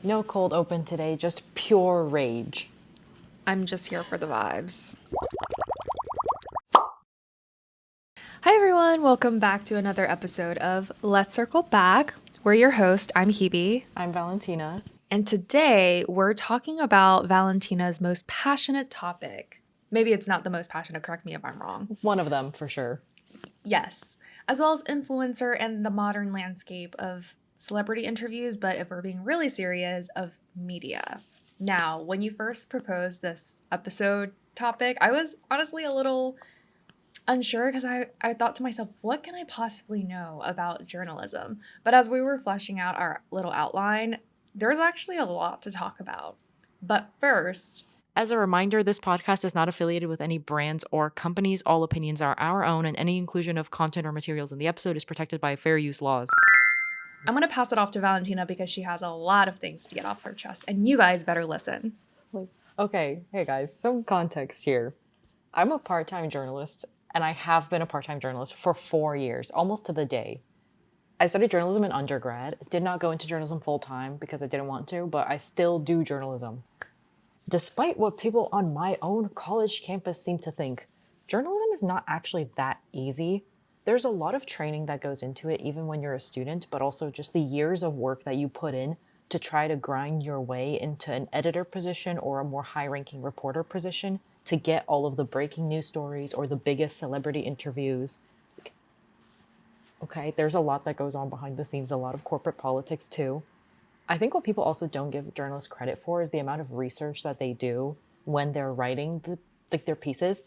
No cold open today, just pure rage. I'm just here for the vibes. Hi everyone, welcome back to another episode of Let's Circle Back. We're your host, I'm Hebe. I'm Valentina. And today we're talking about Valentina's most passionate topic. Maybe it's not the most passionate, correct me if I'm wrong. One of them, for sure. Yes, as well as influencer and the modern landscape of celebrity interviews, but if we're being really serious, of media. Now, when you first proposed this episode topic, I was honestly a little unsure because I thought to myself, what can I possibly know about journalism? But as we were fleshing out our little outline, there's actually a lot to talk about. But first, as a reminder, this podcast is not affiliated with any brands or companies. All opinions are our own, and any inclusion of content or materials in the episode is protected by fair use laws. I'm going to pass it off to Valentina because she has a lot of things to get off her chest, and you guys better listen. Okay, hey guys, some context here. I'm a part-time journalist, and I have been a part-time journalist for 4 years, almost to the day. I studied journalism in undergrad, did not go into journalism full-time because I didn't want to, but I still do journalism. Despite what people on my own college campus seem to think, journalism is not actually that easy. There's a lot of training that goes into it, even when you're a student, but also just the years of work that you put in to try to grind your way into an editor position or a more high-ranking reporter position to get all of the breaking news stories or the biggest celebrity interviews. Okay, there's a lot that goes on behind the scenes, a lot of corporate politics too. I think what people also don't give journalists credit for is the amount of research that they do when they're writing their pieces.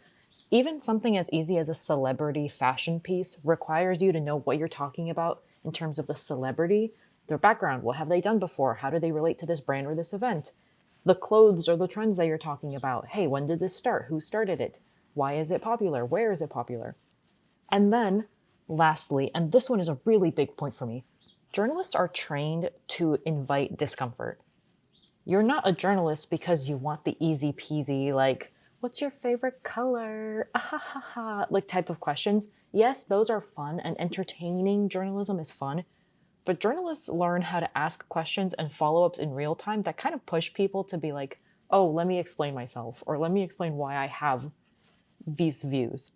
Even something as easy as a celebrity fashion piece requires you to know what you're talking about in terms of the celebrity, their background, what have they done before, how do they relate to this brand or this event, the clothes or the trends that you're talking about. Hey, when did this start? Who started it? Why is it popular? Where is it popular? And then, lastly, and this one is a really big point for me, journalists are trained to invite discomfort. You're not a journalist because you want the easy peasy, like, what's your favorite color? Ah, ha, ha, ha, like type of questions. Yes, those are fun, and entertaining journalism is fun. But journalists learn how to ask questions and follow-ups in real time that kind of push people to be like, oh, let me explain myself, or let me explain why I have these views.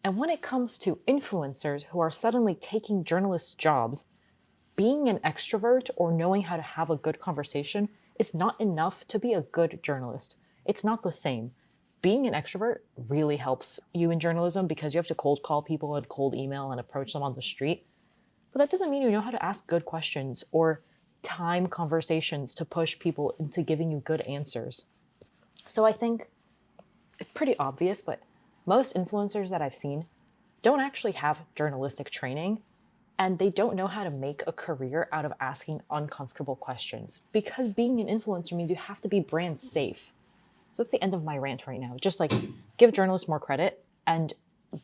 And when it comes to influencers who are suddenly taking journalists' jobs, being an extrovert or knowing how to have a good conversation is not enough to be a good journalist. It's not the same. Being an extrovert really helps you in journalism because you have to cold call people and cold email and approach them on the street. But that doesn't mean you know how to ask good questions or time conversations to push people into giving you good answers. So I think it's pretty obvious, but most influencers that I've seen don't actually have journalistic training, and they don't know how to make a career out of asking uncomfortable questions, because being an influencer means you have to be brand safe. So that's the end of my rant right now. Just like, give journalists more credit, and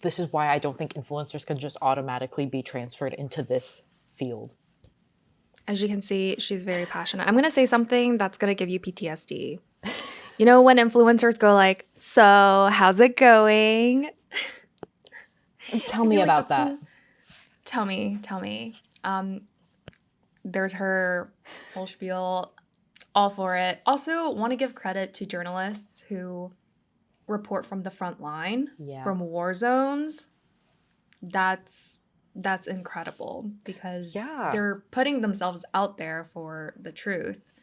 this is why I don't think influencers can just automatically be transferred into this field. As you can see, she's very passionate. I'm going to say something that's going to give you PTSD. You know when influencers go like, so how's it going? Tell me about that. Tell me. There's her whole spiel, all for it. Also, want to give credit to journalists who report from the front line, from war zones. That's incredible because they're putting themselves out there for the truth.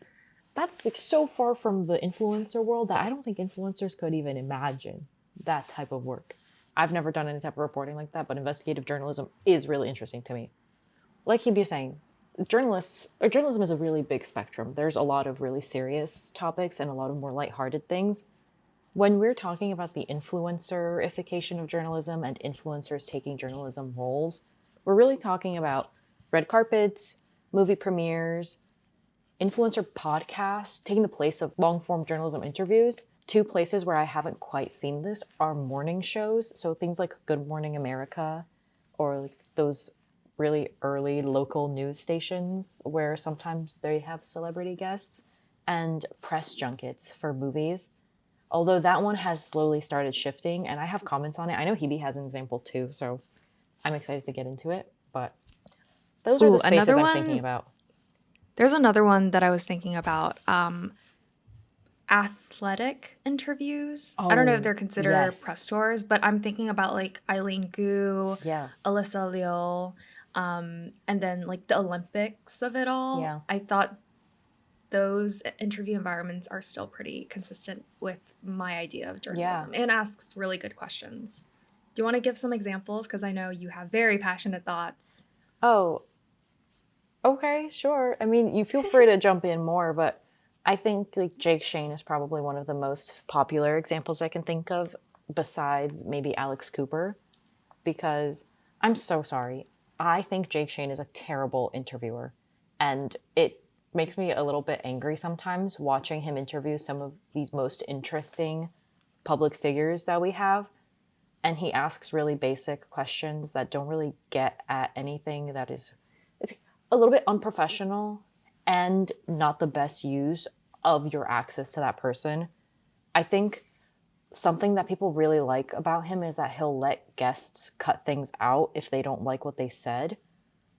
That's like so far from the influencer world that I don't think influencers could even imagine that type of work. I've never done any type of reporting like that, but investigative journalism is really interesting to me. Like he'd be saying, journalism is a really big spectrum. There's a lot of really serious topics and a lot of more lighthearted things. When we're talking about the influencerification of journalism and influencers taking journalism roles, we're really talking about red carpets, movie premieres, influencer podcasts taking the place of long-form journalism interviews. Two places where I haven't quite seen this are morning shows. So things like Good Morning America or like those really early local news stations where sometimes they have celebrity guests, and press junkets for movies. Although that one has slowly started shifting, and I have comments on it. I know Hebe has an example too, so I'm excited to get into it. But those are the spaces I'm thinking about. There's another one that I was thinking about. Athletic interviews. I don't know if Oh, they're considered press yes. tours, but I'm thinking about like Eileen Gu, Yeah. Alyssa Leal, and then like the Olympics of it all. Yeah. I thought those interview environments are still pretty consistent with my idea of Yeah. journalism and asks really good questions. Do you want to give some examples? Because I know you have very passionate thoughts. Oh, okay, sure. I mean, you feel free to jump in more, but I think like Jake Shane is probably one of the most popular examples I can think of, besides maybe Alex Cooper, because I'm so sorry. I think Jake Shane is a terrible interviewer, and it makes me a little bit angry sometimes watching him interview some of these most interesting public figures that we have, and he asks really basic questions that don't really get at anything that is, it's a little bit unprofessional and not the best use of your access to that person. I think something that people really like about him is that he'll let guests cut things out if they don't like what they said.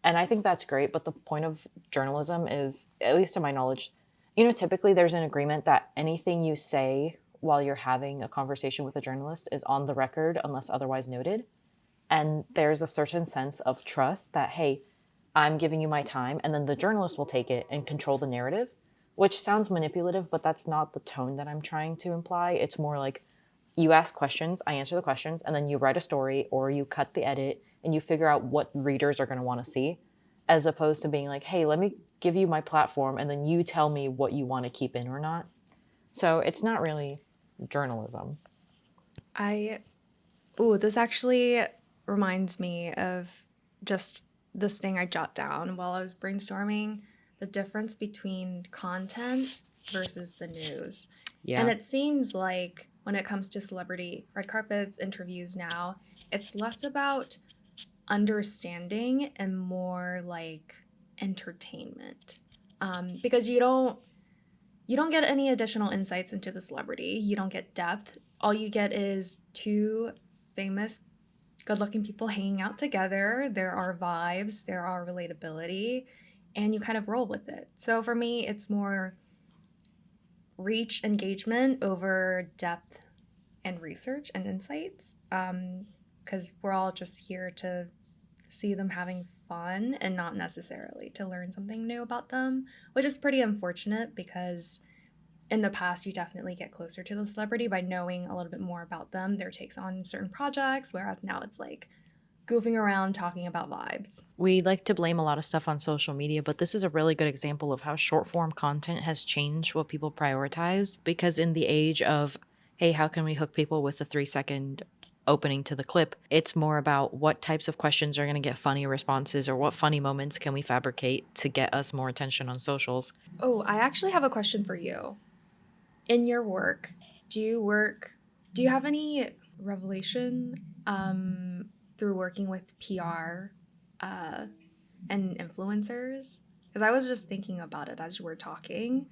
And I think that's great, but the point of journalism is, at least to my knowledge, typically there's an agreement that anything you say while you're having a conversation with a journalist is on the record unless otherwise noted. And there's a certain sense of trust that, hey, I'm giving you my time, and then the journalist will take it and control the narrative, which sounds manipulative, but that's not the tone that I'm trying to imply. It's more like you ask questions, I answer the questions, and then you write a story or you cut the edit and you figure out what readers are going to want to see, as opposed to being like, hey, let me give you my platform and then you tell me what you want to keep in or not. So it's not really journalism. I Ooh, this actually reminds me of just this thing I jot down while I was brainstorming the difference between content versus the news. And Yeah. it seems like when it comes to celebrity red carpets, interviews now, it's less about understanding and more like entertainment. Because you don't get any additional insights into the celebrity. You don't get depth. All you get is two famous, good looking people hanging out together. There are vibes, there are relatability, and you kind of roll with it. So for me, it's more reach engagement over depth and research and insights. Because we're all just here to see them having fun and not necessarily to learn something new about them, which is pretty unfortunate because in the past, you definitely get closer to the celebrity by knowing a little bit more about them, their takes on certain projects, whereas now it's like goofing around talking about vibes. We like to blame a lot of stuff on social media, but this is a really good example of how short form content has changed what people prioritize. Because in the age of, hey, how can we hook people with a 3 second opening to the clip? It's more about what types of questions are going to get funny responses or what funny moments can we fabricate to get us more attention on socials. Oh, I actually have a question for you. In your work, do you work, do you have any revelation through working with PR uh, and influencers? Because I was just thinking about it as you were talking.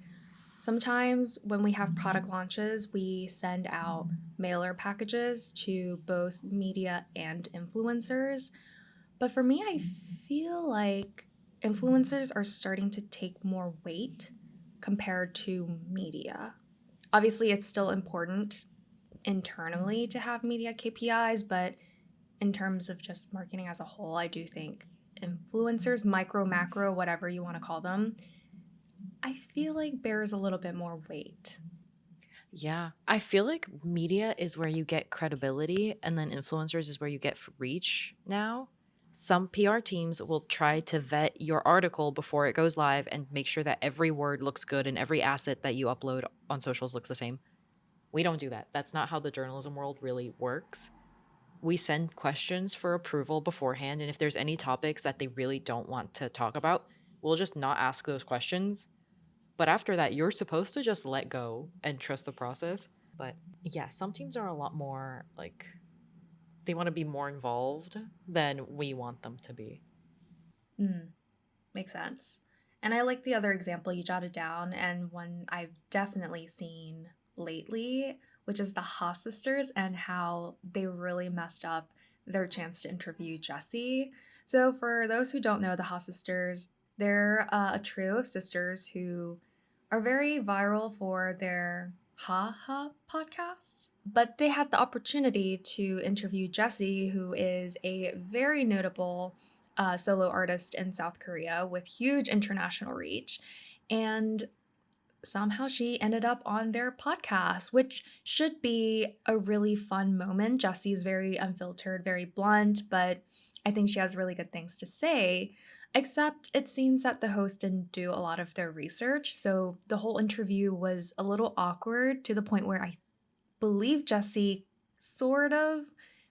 Sometimes when we have product launches, we send out mailer packages to both media and influencers. But for me, I feel like influencers are starting to take more weight compared to media. Obviously, it's still important internally to have media KPIs, but in terms of just marketing as a whole, I do think influencers, micro, macro, whatever you want to call them, I feel like bears a little bit more weight. Yeah. I feel like media is where you get credibility, and then influencers is where you get reach now. Some PR teams will try to vet your article before it goes live and make sure that every word looks good and every asset that you upload on socials looks the same. We don't do that. That's not how the journalism world really works. We send questions for approval beforehand, and if there's any topics that they really don't want to talk about, we'll just not ask those questions. But after that, you're supposed to just let go and trust the process. But yeah, some teams are a lot more like, they want to be more involved than we want them to be. Mm, makes sense. And I like the other example you jotted down, and one I've definitely seen lately, which is the Haas sisters and how they really messed up their chance to interview Jesse. So, for those who don't know, the Haas sisters They're a trio of sisters who are very viral for their Ha Ha podcast. But they had the opportunity to interview Jessie, who is a very notable solo artist in South Korea with huge international reach. And somehow she ended up on their podcast, which should be a really fun moment. Jessie's very unfiltered, very blunt, but I think she has really good things to say. Except it seems that the host didn't do a lot of their research, so the whole interview was a little awkward to the point where I believe Jessie sort of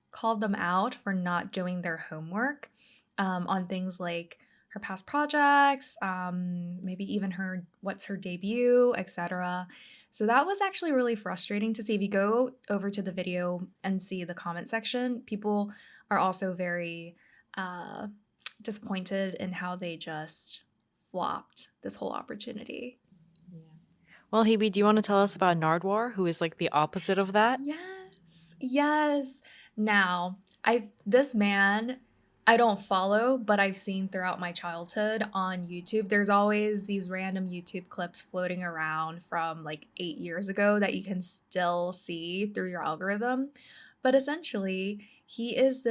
called them out for not doing their homework on things like her past projects, maybe even her what's her debut, etc. So that was actually really frustrating to see. If you go over to the video and see the comment section, people are also very disappointed in how they just flopped this whole opportunity. Yeah. Well, Hebe, do you want to tell us about Nardwar, who is like the opposite of that? Yes. Now, this man I don't follow, but I've seen throughout my childhood on YouTube. There's always these random YouTube clips floating around from like 8 years ago that you can still see through your algorithm. But essentially, he's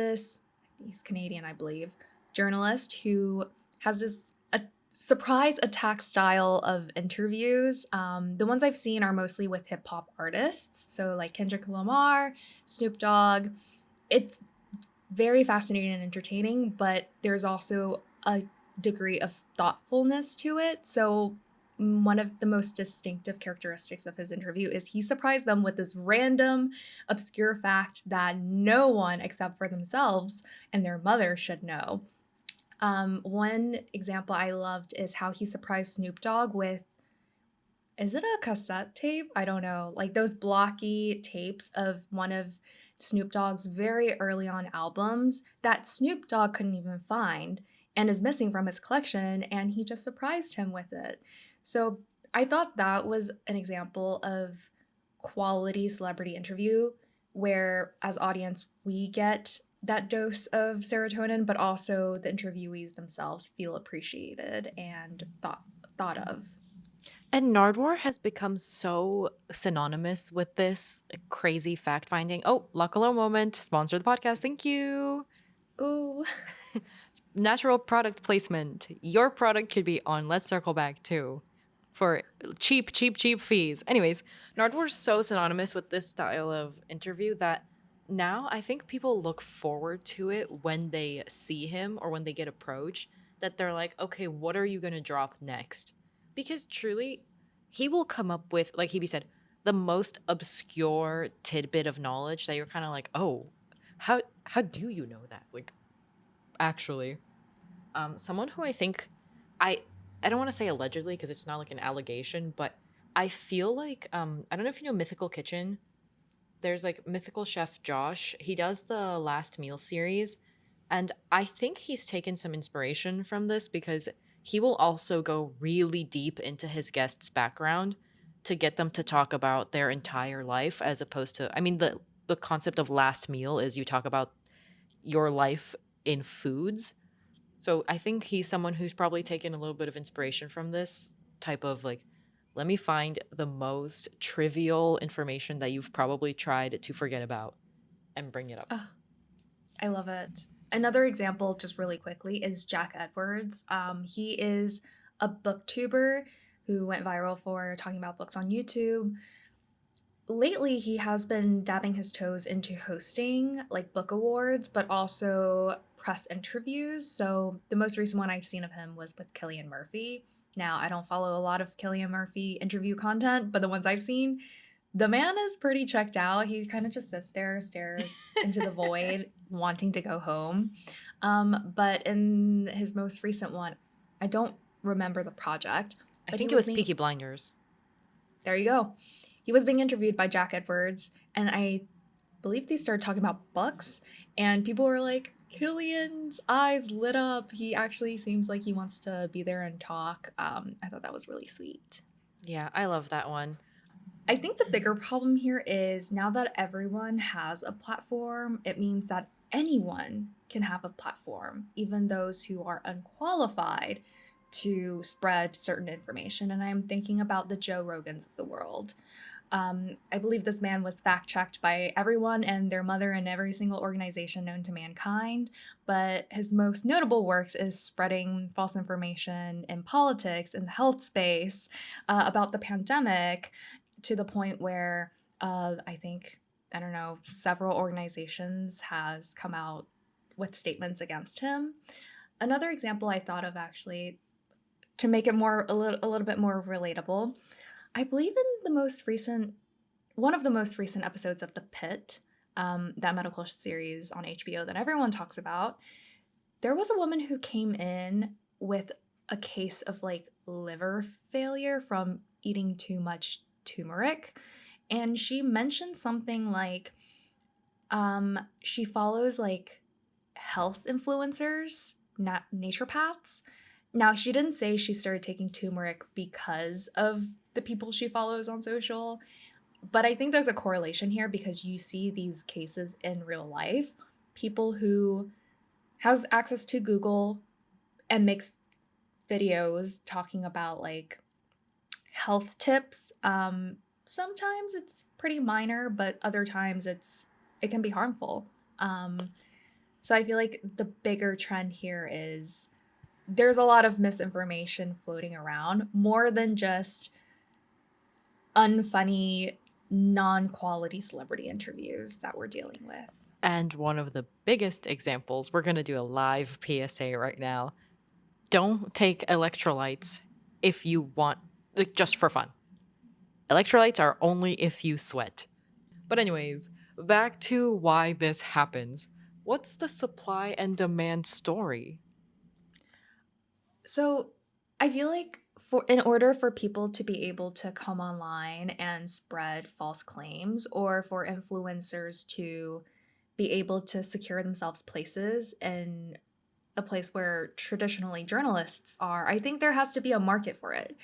Canadian, I believe, journalist who has this surprise attack style of interviews. The ones I've seen are mostly with hip hop artists, so like Kendrick Lamar, Snoop Dogg. It's very fascinating and entertaining, but there's also a degree of thoughtfulness to it. So one of the most distinctive characteristics of his interview is he surprised them with this random, obscure fact that no one except for themselves and their mother should know. One example I loved is how he surprised Snoop Dogg with, is it a cassette tape? I don't know. Like those blocky tapes of one of Snoop Dogg's very early on albums that Snoop Dogg couldn't even find and is missing from his collection, and he just surprised him with it. So I thought that was an example of quality celebrity interview where, as audience, we get that dose of serotonin, but also the interviewees themselves feel appreciated and thought of. And Nardwar has become so synonymous with this crazy fact finding. Oh, Lacalo moment, sponsor the podcast. Thank you. Ooh. Natural product placement. Your product could be on Let's Circle Back too for cheap fees. Anyways, Nardwar's so synonymous with this style of interview that now I think people look forward to it when they see him or when they get approached, that they're like, okay, what are you going to drop next? Because truly, he will come up with, like Hebe said, the most obscure tidbit of knowledge that you're kind of like, oh, how do you know that? Like, actually, someone who I think I don't want to say allegedly because it's not like an allegation, but I feel like I don't know if you know Mythical Kitchen. There's like Mythical Chef Josh. He does the Last Meal series, and I think he's taken some inspiration from this because he will also go really deep into his guest's background to get them to talk about their entire life, as opposed to, I mean, the concept of last meal is you talk about your life in foods. So I think he's someone who's probably taken a little bit of inspiration from this type of like, let me find the most trivial information that you've probably tried to forget about and bring it up. Oh, I love it. Another example, just really quickly, is Jack Edwards. He is a booktuber who went viral for talking about books on YouTube. Lately, he has been dabbing his toes into hosting like book awards, but also press interviews. So the most recent one I've seen of him was with Cillian Murphy. Now, I don't follow a lot of Cillian Murphy interview content, but the ones I've seen, the man is pretty checked out. He kind of just sits there, stares into the void, wanting to go home. But in his most recent one, I don't remember the project. I think it was Peaky Blinders. There you go. He was being interviewed by Jack Edwards, and I believe they started talking about books, and people were like, Killian's eyes lit up. He actually seems like he wants to be there and talk. I thought that was really sweet. Yeah, I love that one. I think the bigger problem here is now that everyone has a platform, it means that anyone can have a platform, even those who are unqualified to spread certain information. And I'm thinking about the Joe Rogans of the world. I believe this man was fact-checked by everyone and their mother in every single organization known to mankind, but his most notable works is spreading false information in politics, in the health space, about the pandemic, to the point where I think, I don't know, several organizations has come out with statements against him. Another example I thought of, actually, to make it a little bit more relatable, I believe in one of the most recent episodes of The Pit, that medical series on HBO that everyone talks about, there was a woman who came in with a case of like liver failure from eating too much turmeric. And she mentioned something like she follows like health influencers, not naturopaths. Now, she didn't say she started taking turmeric because of the people she follows on social, but I think there's a correlation here because you see these cases in real life. People who has access to Google and makes videos talking about like health tips. Sometimes it's pretty minor, but other times it can be harmful. So I feel like the bigger trend here is there's a lot of misinformation floating around, more than just unfunny, non-quality celebrity interviews that we're dealing with. And one of the biggest examples, we're going to do a live PSA right now. Don't take electrolytes if you want, like, just for fun. Electrolytes are only if you sweat. But anyways, back to why this happens. What's the supply and demand story? So I feel like in order for people to be able to come online and spread false claims, or for influencers to be able to secure themselves places in a place where traditionally journalists are, I think there has to be a market for it.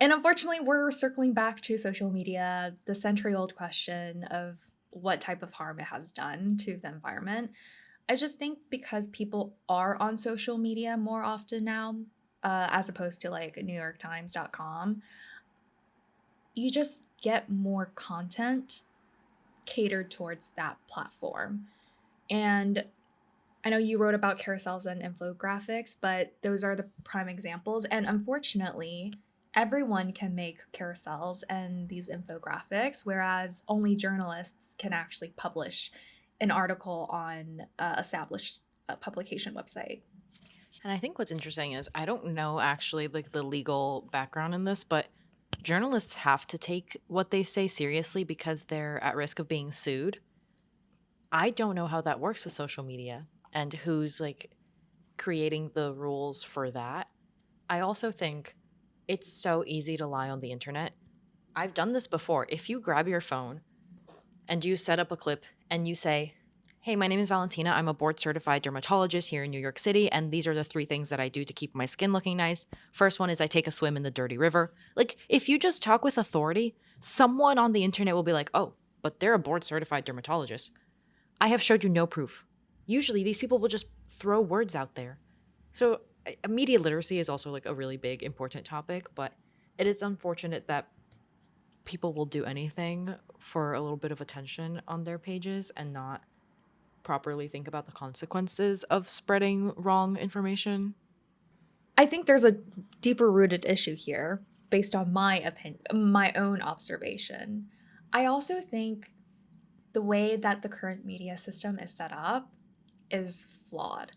And unfortunately, we're circling back to social media, the century-old question of what type of harm it has done to the environment. I just think because people are on social media more often now, as opposed to like NewYorkTimes.com, you just get more content catered towards that platform. And I know you wrote about carousels and infographics, but those are the prime examples. And unfortunately, everyone can make carousels and these infographics, whereas only journalists can actually publish an article on established publication website. And I think what's interesting is I don't know actually like the legal background in this, but journalists have to take what they say seriously because they're at risk of being sued. I don't know how that works with social media and who's like creating the rules for that. I also think it's so easy to lie on the internet. I've done this before. If you grab your phone and you set up a clip and you say, "Hey, my name is Valentina. I'm a board certified dermatologist here in New York City, and these are the 3 things that I do to keep my skin looking nice. First one is I take a swim in the dirty river." Like, if you just talk with authority, someone on the internet will be like, "Oh, but they're a board certified dermatologist. I have showed you no proof." Usually, these people will just throw words out there. So, media literacy is also like a really big, important topic, but it is unfortunate that people will do anything for a little bit of attention on their pages and not properly think about the consequences of spreading wrong information. I think there's a deeper rooted issue here based on my opinion, my own observation. I also think the way that the current media system is set up is flawed.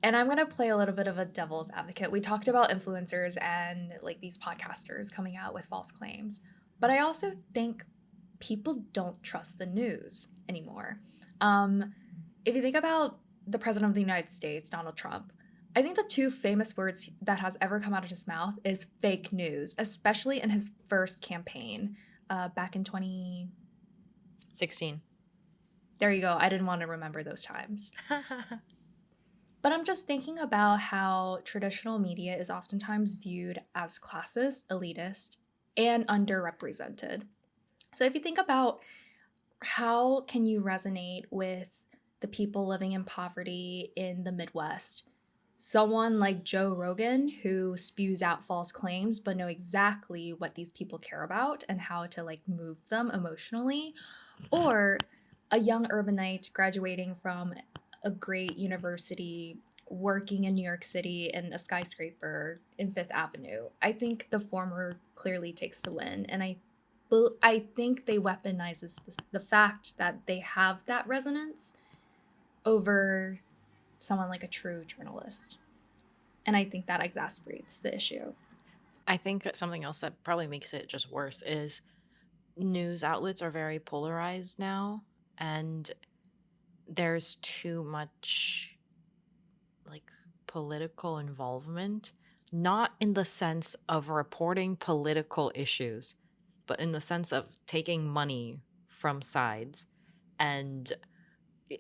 And I'm going to play a little bit of a devil's advocate. We talked about influencers and like these podcasters coming out with false claims, but I also think people don't trust the news anymore. If you think about the president of the United States, Donald Trump, I think the 2 famous words that has ever come out of his mouth is fake news, especially in his first campaign back in 16. There you go. I didn't want to remember those times. But I'm just thinking about how traditional media is oftentimes viewed as classist, elitist, and underrepresented. So if you think about how can you resonate with the people living in poverty in the Midwest, someone like Joe Rogan who spews out false claims but know exactly what these people care about and how to like move them emotionally, or a young urbanite graduating from a great university working in New York City in a skyscraper in Fifth Avenue. I think the former clearly takes the win, and I think they weaponizes the fact that they have that resonance over someone like a true journalist. And I think that exasperates the issue. I think something else that probably makes it just worse is news outlets are very polarized now, and there's too much like political involvement, not in the sense of reporting political issues, but in the sense of taking money from sides. And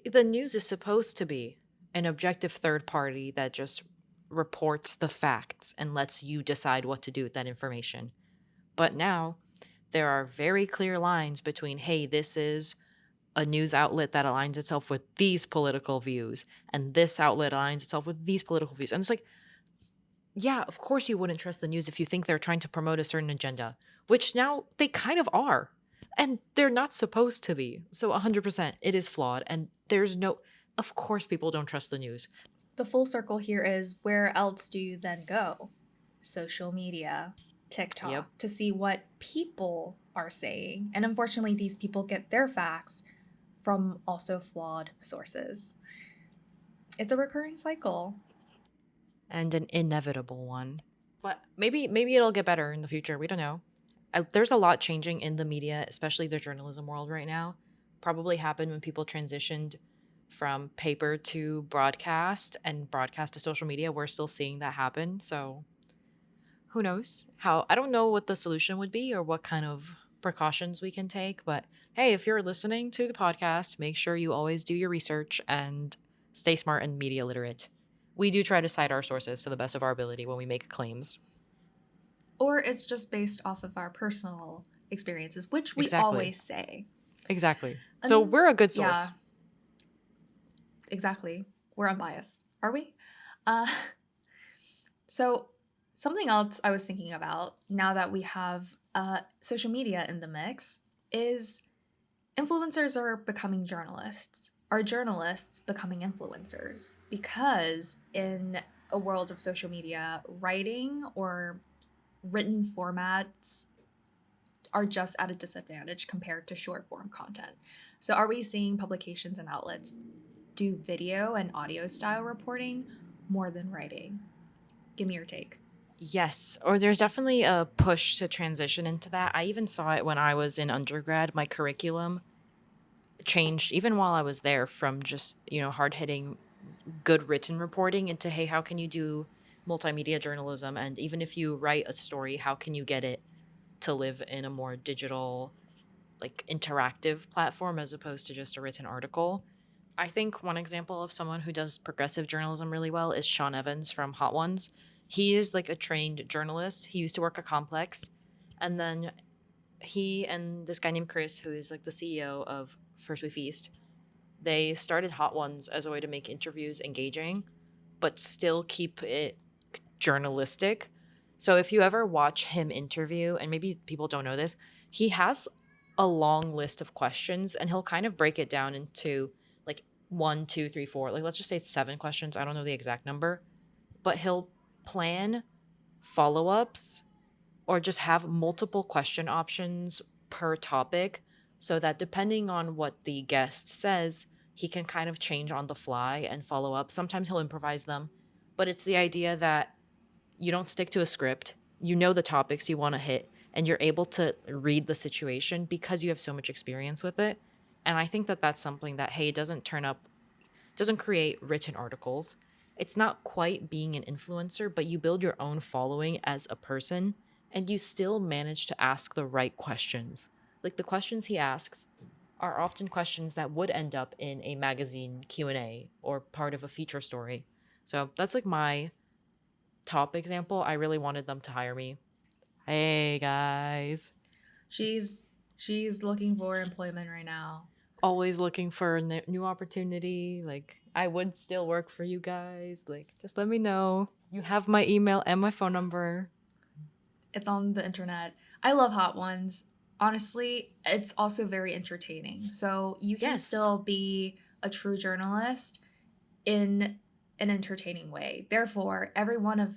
the news is supposed to be an objective third party that just reports the facts and lets you decide what to do with that information. But now there are very clear lines between, hey, this is a news outlet that aligns itself with these political views, and this outlet aligns itself with these political views. And it's like, yeah, of course you wouldn't trust the news if you think they're trying to promote a certain agenda, which now they kind of are. And they're not supposed to be. So 100% it is flawed. And there's no, of course, people don't trust the news. The full circle here is, where else do you then go? Social media, TikTok, Yep. to see what people are saying. And unfortunately, these people get their facts from also flawed sources. It's a recurring cycle. And an inevitable one. But maybe it'll get better in the future. We don't know. There's a lot changing in the media, especially the journalism world right now. Probably happened when people transitioned from paper to broadcast and broadcast to social media. We're still seeing that happen. So who knows how? I don't know what the solution would be or what kind of precautions we can take. But hey, if you're listening to the podcast, make sure you always do your research and stay smart and media literate. We do try to cite our sources to the best of our ability when we make claims. Or it's just based off of our personal experiences, which we Exactly. always say. Exactly. So we're a good source. Yeah, exactly. We're unbiased. Are we? Uh, so something else I was thinking about now that we have social media in the mix is influencers are becoming journalists. Are journalists becoming influencers? Because in a world of social media, writing or written formats are just at a disadvantage compared to short form content. So are we seeing publications and outlets do video and audio style reporting more than writing? Give me your take. Yes, or there's definitely a push to transition into that. I even saw it when I was in undergrad. My curriculum changed even while I was there from just, hard hitting, good written reporting into, hey, how can you do multimedia journalism? And even if you write a story, how can you get it to live in a more digital, like interactive platform as opposed to just a written article? I think one example of someone who does progressive journalism really well is Sean Evans from Hot Ones. He is like a trained journalist. He used to work at Complex. And then he and this guy named Chris, who is like the CEO of First We Feast, they started Hot Ones as a way to make interviews engaging, but still keep it journalistic. So if you ever watch him interview, and maybe people don't know this, he has a long list of questions and he'll kind of break it down into like 1, 2, 3, 4. Like let's just say it's 7 questions. I don't know the exact number, but he'll plan follow-ups or just have multiple question options per topic so that depending on what the guest says, he can kind of change on the fly and follow up. Sometimes he'll improvise them, but it's the idea that you don't stick to a script. You know the topics you want to hit, and you're able to read the situation because you have so much experience with it. And I think that that's something that, hey, it doesn't create written articles. It's not quite being an influencer, but you build your own following as a person, and you still manage to ask the right questions. Like the questions he asks are often questions that would end up in a magazine Q&A or part of a feature story. So that's like my top example. I really wanted them to hire me. Hey guys. She's looking for employment right now. Always looking for a new opportunity. Like, I would still work for you guys. Like, just let me know. You have my email and my phone number. It's on the internet. I love Hot Ones. Honestly, it's also very entertaining. So you can Yes. still be a true journalist in an entertaining way. Therefore, every one of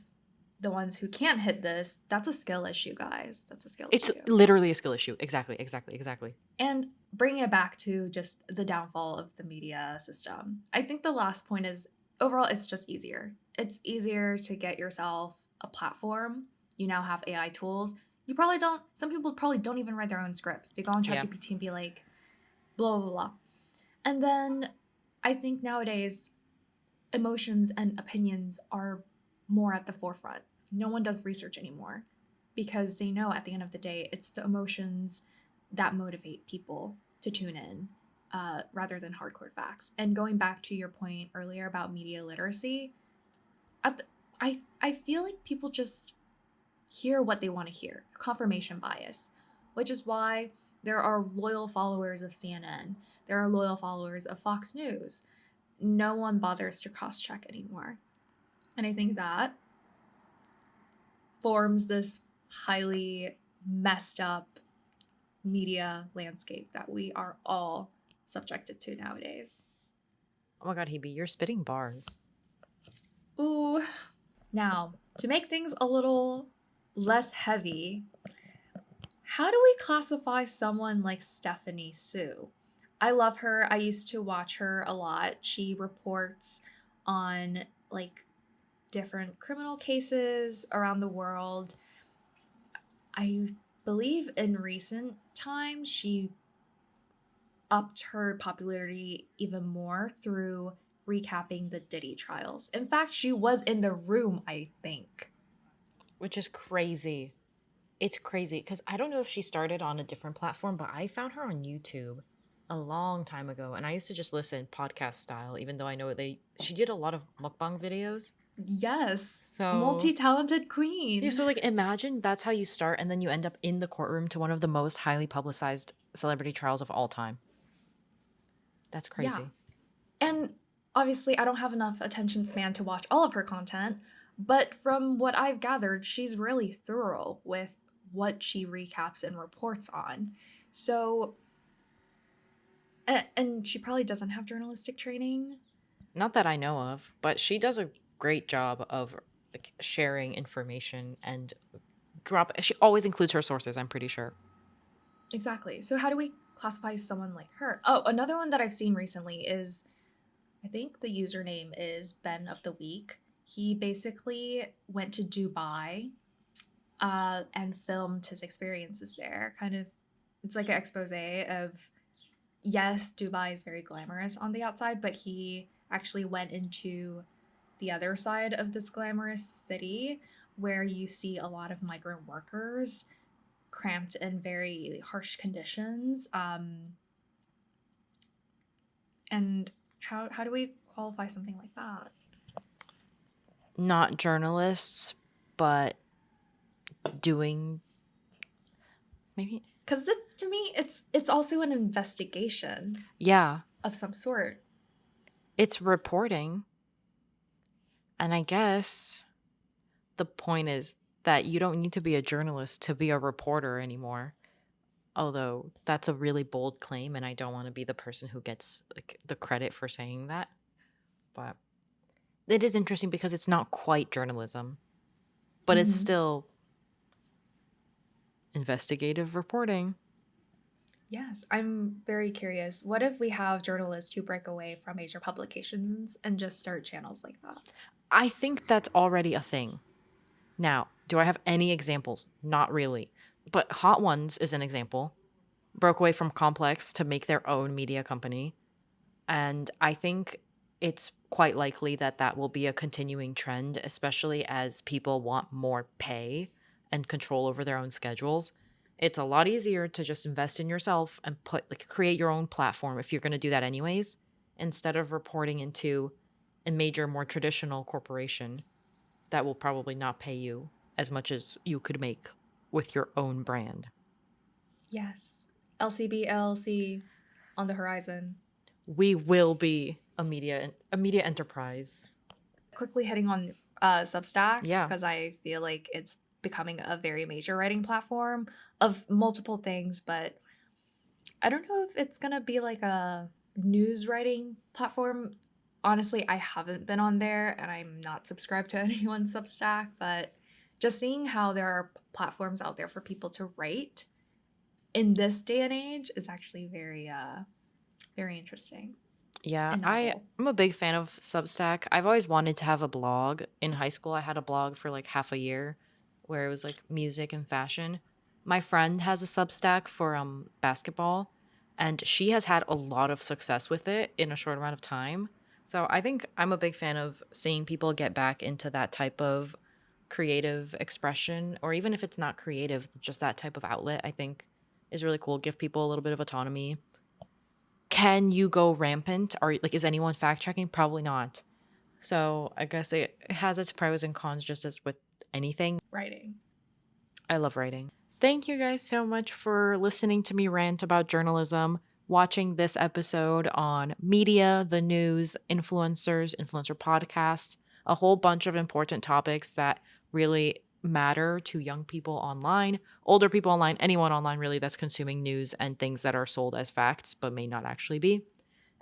the ones who can't hit this, that's a skill issue, guys. That's a skill It's issue. literally a skill issue. Exactly. And bringing it back to just the downfall of the media system, I think the last point is overall, it's just easier. It's easier to get yourself a platform. You now have AI tools. You probably don't, some people probably don't even write their own scripts. They go on Yeah. ChatGPT and be like, blah, blah, blah. And then I think nowadays, emotions and opinions are more at the forefront. No one does research anymore because they know at the end of the day, it's the emotions that motivate people to tune in rather than hardcore facts. And going back to your point earlier about media literacy, I feel like people just hear what they want to hear, confirmation bias, which is why there are loyal followers of CNN, there are loyal followers of Fox News. No one bothers to cross check anymore. And I think that forms this highly messed up media landscape that we are all subjected to nowadays. Oh my God, Hebe, you're spitting bars. Ooh. Now, to make things a little less heavy, how do we classify someone like Stephanie Sue? I love her. I used to watch her a lot. She reports on like different criminal cases around the world. I believe in recent times she upped her popularity even more through recapping the Diddy trials. In fact, she was in the room, I think. Which is crazy. It's crazy because I don't know if she started on a different platform, but I found her on YouTube a long time ago, and I used to just listen podcast style, even though I know she did a lot of mukbang videos. Yes. So Multi-talented queen. yeah, so like imagine that's how you start, and then you end up in the courtroom to one of the most highly publicized celebrity trials of all time. That's crazy. Yeah. And obviously, I don't have enough attention span to watch all of her content, but from what I've gathered, she's really thorough with what she recaps and reports on. So, and she probably doesn't have journalistic training. Not that I know of, but she does a great job of like sharing information and she always includes her sources, I'm pretty sure. Exactly. So, how do we classify someone like her? Oh, another one that I've seen recently is I think the username is Ben of the Week. He basically went to Dubai and filmed his experiences there. Kind of, it's like an expose of, yes, Dubai is very glamorous on the outside, but he actually went into the other side of this glamorous city where you see a lot of migrant workers cramped in very harsh conditions. And how do we qualify something like that? Not journalists, but doing maybe. Because to me, it's also an investigation. Yeah. Of some sort. It's reporting. And I guess the point is that you don't need to be a journalist to be a reporter anymore. Although that's a really bold claim, and I don't want to be the person who gets like the credit for saying that. But it is interesting because it's not quite journalism, but it's still investigative reporting. Yes, I'm very curious. What if we have journalists who break away from major publications and just start channels like that? I think that's already a thing. Now, do I have any examples? Not really. But Hot Ones is an example. Broke away from Complex to make their own media company. And I think it's quite likely that that will be a continuing trend, especially as people want more pay and control over their own schedules. It's a lot easier to just invest in yourself and create your own platform if you're going to do that anyways, instead of reporting into a major, more traditional corporation that will probably not pay you as much as you could make with your own brand. Yes. LCB, LLC, on the horizon. We will be a media enterprise. Quickly heading on Substack, Yeah. because I feel like it's becoming a very major writing platform of multiple things, but I don't know if it's gonna be like a news writing platform. Honestly, I haven't been on there and I'm not subscribed to anyone's Substack, but just seeing how there are platforms out there for people to write in this day and age is actually very interesting. Yeah, And novel. I'm a big fan of Substack. I've always wanted to have a blog. In high school, I had a blog for like half a year where it was like music and fashion. My friend has a Substack for basketball, and she has had a lot of success with it in a short amount of time. So I think I'm a big fan of seeing people get back into that type of creative expression, or even if it's not creative, just that type of outlet, I think is really cool. Give people a little bit of autonomy. Can you go rampant? Or like, is anyone fact checking? Probably not. So I guess it has its pros and cons, just as with anything. Writing. I love writing. Thank you guys so much for listening to me rant about journalism, watching this episode on media, the news, influencers, influencer podcasts, a whole bunch of important topics that really matter to young people online, older people online, anyone online really that's consuming news and things that are sold as facts but may not actually be.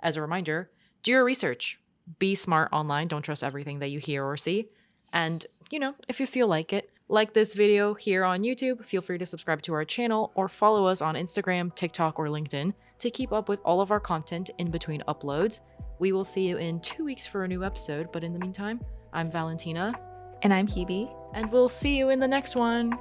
As a reminder, do your research. Be smart online. Don't trust everything that you hear or see. And, if you feel like this video here on YouTube, feel free to subscribe to our channel or follow us on Instagram, TikTok, or LinkedIn to keep up with all of our content in between uploads. We will see you in 2 weeks for a new episode, but in the meantime, I'm Valentina. And I'm Hebe. And we'll see you in the next one.